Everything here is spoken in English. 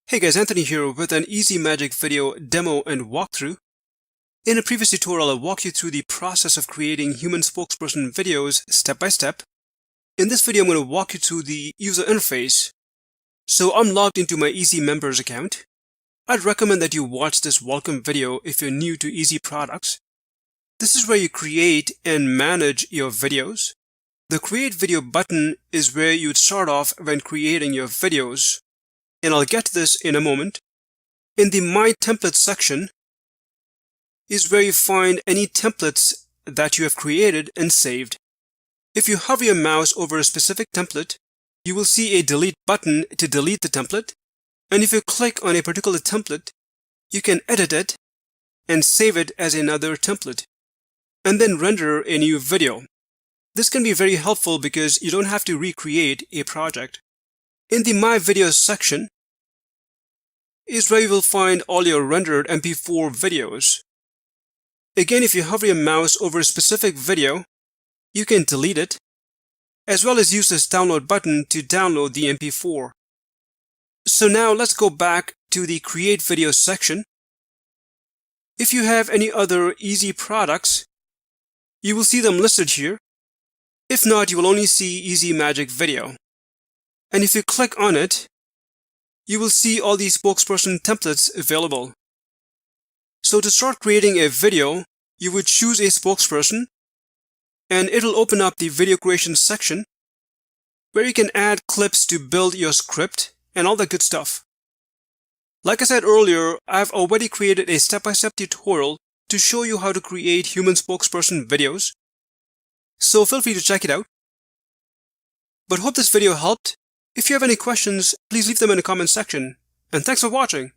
Hey guys, Anthony here with an Easy Magic video demo and walkthrough. In a previous tutorial, I walked you through the process of creating Human Spokesperson videos step by step. In this video, I'm going to walk you through the user interface. So I'm logged into my Easy Members account. I'd recommend that you watch this welcome video if you're new to Easy products. This is where you create and manage your videos. The Create Video button is where you'd start off when creating your videos. And I'll get to this in a moment. In the My Templates section is where you find any templates that you have created and saved. If you hover your mouse over a specific template, you will see a delete button to delete the template. And if you click on a particular template, you can edit it and save it as another template, and then render a new video. This can be very helpful because you don't have to recreate a project. In the My Videos section is where you will find all your rendered MP4 videos. Again, if you hover your mouse over a specific video, you can delete it, as well as use this download button to download the MP4. So now let's go back to the Create Video section. If you have any other Easy products, you will see them listed here. If not, you will only see Easy Magic Video. And if you click on it, you will see all these spokesperson templates available. So to start creating a video, you would choose a spokesperson, and it'll open up the video creation section where you can add clips to build your script and all that good stuff. Like I said earlier, I've already created a step-by-step tutorial to show you how to create Human Spokesperson videos. So feel free to check it out. But hope this video helped. If you have any questions, please leave them in the comment section. And thanks for watching.